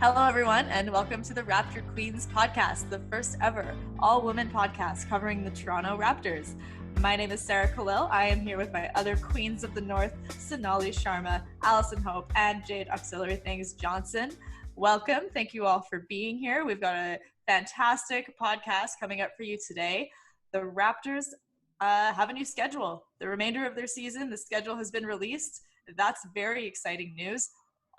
Hello, everyone, and welcome to the Raptor Queens Podcast, the first ever all-women podcast covering the Toronto Raptors. My name is Sarah Khalil. I am here with my other Queens of the North, Sonali Sharma, Allison Hope, and Jade Auxiliary Things Johnson. Welcome. Thank you all for being here. We've got a fantastic podcast coming up for you today. The Raptors have a new schedule. The remainder of their season, the schedule has been released. That's very exciting news.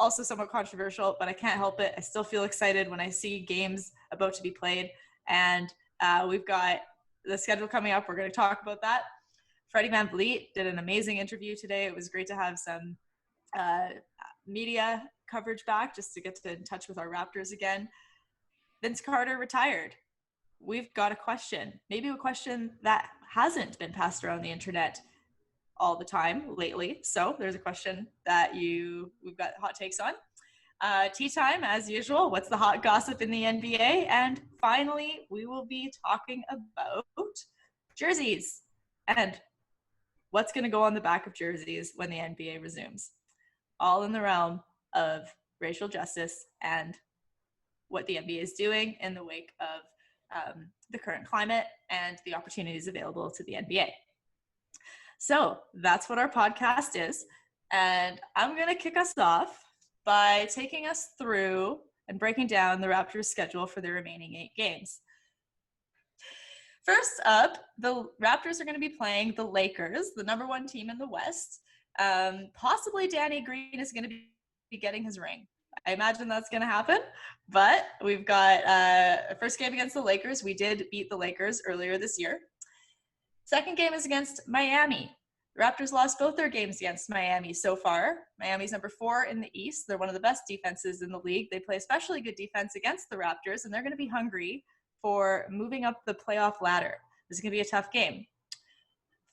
Also somewhat controversial, but I can't help it. I still feel excited when I see games about to be played. And we've got the schedule coming up. We're going to talk about that. Fred VanVleet did an amazing interview today. It was great to have some media coverage back just to get in touch with our Raptors again. Vince Carter retired. We've got a question, maybe a question that hasn't been passed around the internet all the time lately. So there's a question that we've got hot takes on. Tea time, as usual. What's the hot gossip in the NBA? And finally, we will be talking about jerseys and what's going to go on the back of jerseys when the NBA resumes. All in the realm of racial justice and what the NBA is doing in the wake of the current climate and the opportunities available to the NBA. So that's what our podcast is. And I'm going to kick us off by taking us through and breaking down the Raptors schedule for the remaining 8 games. First up, the Raptors are going to be playing the Lakers, the number 1 team in the West. Possibly Danny Green is going to be getting his ring. I imagine that's going to happen. But we've got a first game against the Lakers. We did beat the Lakers earlier this year. Second game is against Miami. The Raptors lost both their games against Miami so far. Miami's number 4 in the East. They're one of the best defenses in the league. They play especially good defense against the Raptors, and they're going to be hungry for moving up the playoff ladder. This is going to be a tough game.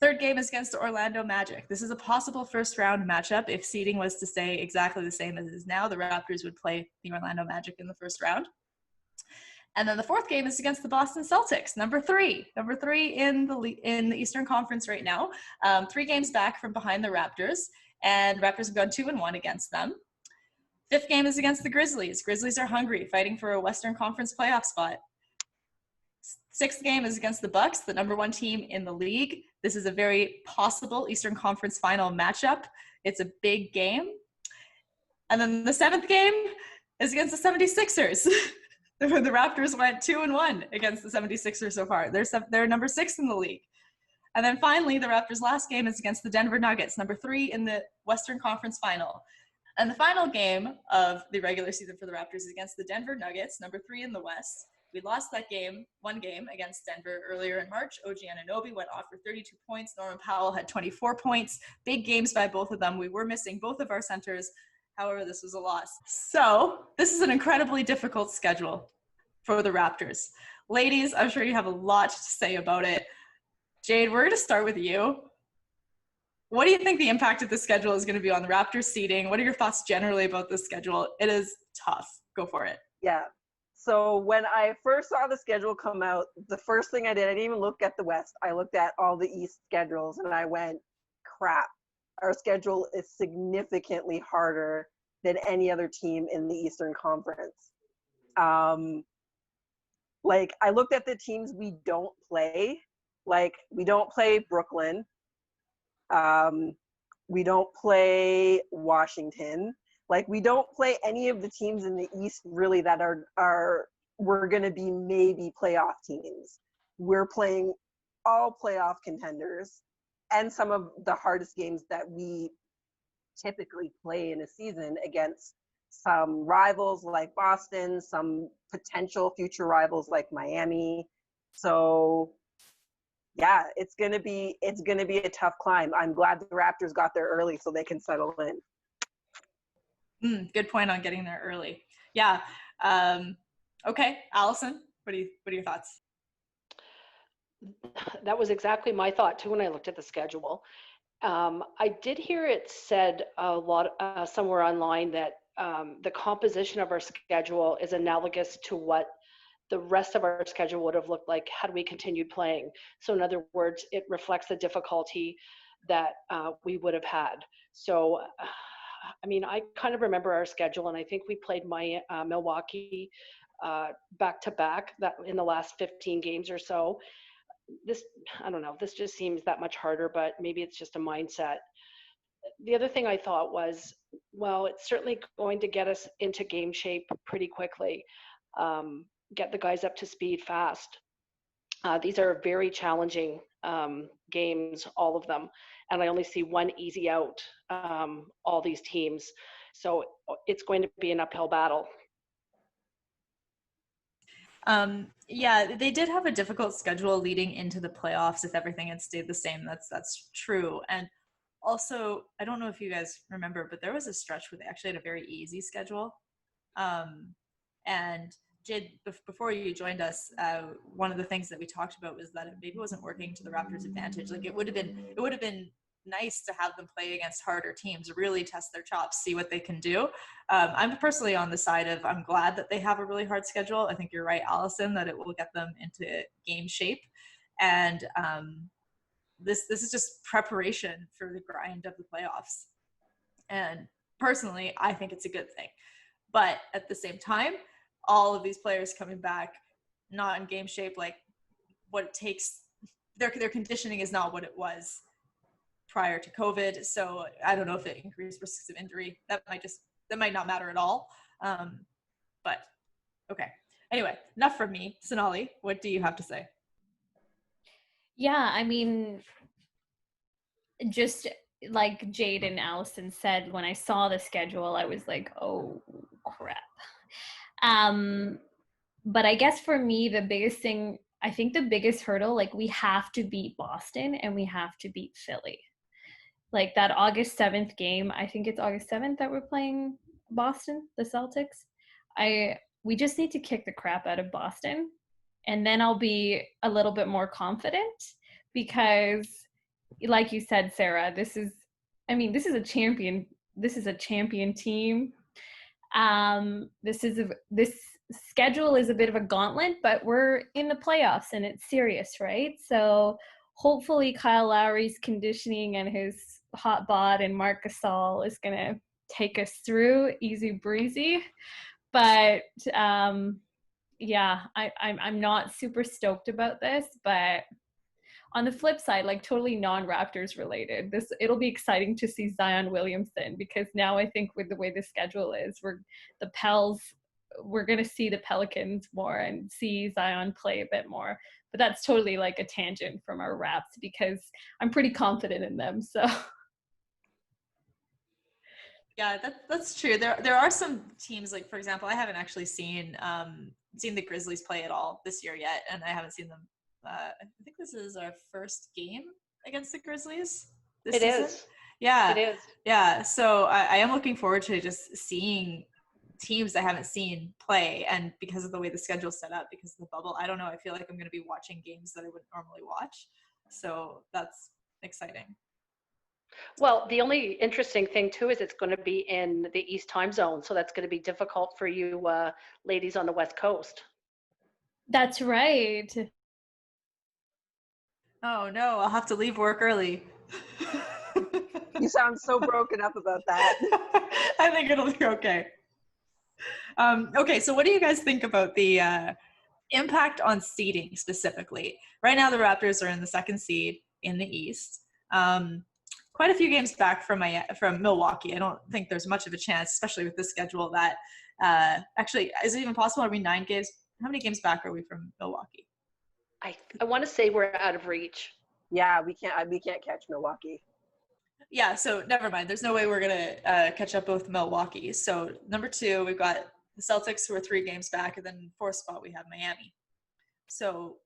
Third game is against the Orlando Magic. This is a possible first-round matchup. If seeding was to stay exactly the same as it is now, the Raptors would play the Orlando Magic in the first round. And then the fourth game is against the Boston Celtics, number 3 in the Eastern Conference right now. 3 games back from behind the Raptors, and Raptors have gone 2-1 against them. Fifth game is against the Grizzlies. Grizzlies are hungry, fighting for a Western Conference playoff spot. Sixth game is against the Bucks, the number 1 team in the league. This is a very possible Eastern Conference final matchup. It's a big game. And then the 7th game is against the 76ers. The Raptors went 2-1 against the 76ers so far. They're number 6 in the league. And then finally, the Raptors' last game is against the Denver Nuggets, number 3 in the Western Conference final. And the final game of the regular season for the Raptors is against the Denver Nuggets, number 3 in the West. We lost that game, one game against Denver earlier in March. OG Anunoby went off for 32 points. Norman Powell had 24 points. Big games by both of them. We were missing both of our centers. However, this was a loss. So this is an incredibly difficult schedule for the Raptors. Ladies, I'm sure you have a lot to say about it. Jade, we're going to start with you. What do you think the impact of the schedule is going to be on the Raptors seeding? What are your thoughts generally about the schedule? It is tough. Go for it. Yeah. So when I first saw the schedule come out, the first thing I didn't even look at the West. I looked at all the East schedules and I went, crap. Our schedule is significantly harder than any other team in the Eastern Conference. Like, I looked at the teams we don't play. Like, we don't play Brooklyn. We don't play Washington. Like, we don't play any of the teams in the East, really, that we're going to be maybe playoff teams. We're playing all playoff contenders. And some of the hardest games that we typically play in a season against some rivals like Boston, some potential future rivals like Miami. So yeah, it's gonna be a tough climb. I'm glad the Raptors got there early so they can settle in. Good point on getting there early. Yeah. Okay, Allison, what are your thoughts? That was exactly my thought too when I looked at the schedule. I did hear it said a lot somewhere online that the composition of our schedule is analogous to what the rest of our schedule would have looked like had we continued playing. So in other words, it reflects the difficulty that we would have had. So I mean, I kind of remember our schedule, and I think we played Milwaukee back to back that in the last 15 games or so. I don't know, this just seems that much harder, but maybe it's just a mindset. The other thing I thought was, well, it's certainly going to get us into game shape pretty quickly, get the guys up to speed fast. These are very challenging games, all of them, and I only see one easy out, all these teams. So it's going to be an uphill battle. Yeah, they did have a difficult schedule leading into the playoffs. If everything had stayed the same, that's true. And also, I don't know if you guys remember, but there was a stretch where they actually had a very easy schedule. And Jade, before you joined us, one of the things that we talked about was that it maybe wasn't working to the Raptors' advantage. Like it would have been nice to have them play against harder teams, really test their chops, see what they can do. I'm personally on the side of I'm glad that they have a really hard schedule. I think you're right, Allison, that it will get them into game shape. And this is just preparation for the grind of the playoffs. And personally, I think it's a good thing. But at the same time, all of these players coming back not in game shape, like what it takes, their conditioning is not what it was prior to COVID. So I don't know if it increased risks of injury. That might not matter at all. But okay. Anyway, enough from me. Sonali, what do you have to say? Yeah, I mean, just like Jade and Allison said, when I saw the schedule, I was like, oh crap. But I guess for me, the biggest thing, I think the biggest hurdle, like we have to beat Boston and we have to beat Philly. Like that August 7th game, I think it's August 7th that we're playing Boston, the Celtics. We just need to kick the crap out of Boston, and then I'll be a little bit more confident because, like you said, Sarah, this is a champion team. This schedule is a bit of a gauntlet, but we're in the playoffs and it's serious, right? So hopefully Kyle Lowry's conditioning and his hot bod and Marc Gasol is going to take us through easy breezy. But yeah, I'm not super stoked about this, but on the flip side, like totally non-Raptors related, it'll be exciting to see Zion Williamson, because now I think with the way the schedule is, we're going to see the Pelicans more and see Zion play a bit more. But that's totally like a tangent from our Raps because I'm pretty confident in them. So yeah, that's true. There are some teams, like for example, I haven't actually seen the Grizzlies play at all this year yet, and I haven't seen them. I think this is our first game against the Grizzlies this season. Is. Yeah. It is. Yeah. So I am looking forward to just seeing teams I haven't seen play, and because of the way the schedule's set up, because of the bubble, I don't know. I feel like I'm going to be watching games that I wouldn't normally watch. So that's exciting. Well, the only interesting thing too is it's going to be in the East time zone, so that's going to be difficult for you ladies on the West Coast. That's right. Oh no, I'll have to leave work early. You sound so broken up about that. I think it'll be okay. Okay, so what do you guys think about the impact on seeding specifically? Right now, the Raptors are in the 2nd seed in the East. Quite a few games back from Milwaukee. I don't think there's much of a chance, especially with this schedule, that actually, is it even possible? Are we 9 games? How many games back are we from Milwaukee? I want to say we're out of reach. Yeah, we can't catch Milwaukee. Yeah, so never mind. There's no way we're gonna catch up with Milwaukee. So number 2, we've got the Celtics, who are 3 games back, and then 4th spot we have Miami. So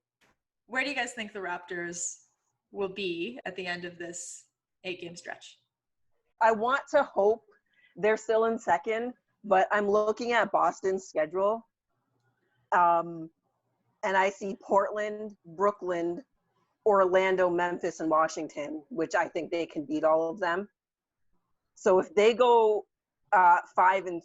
where do you guys think the Raptors will be at the end of this 8-game stretch? I want to hope they're still in 2nd, but I'm looking at Boston's schedule. And I see Portland, Brooklyn, Orlando, Memphis, and Washington, which I think they can beat all of them. So if they go 5-3,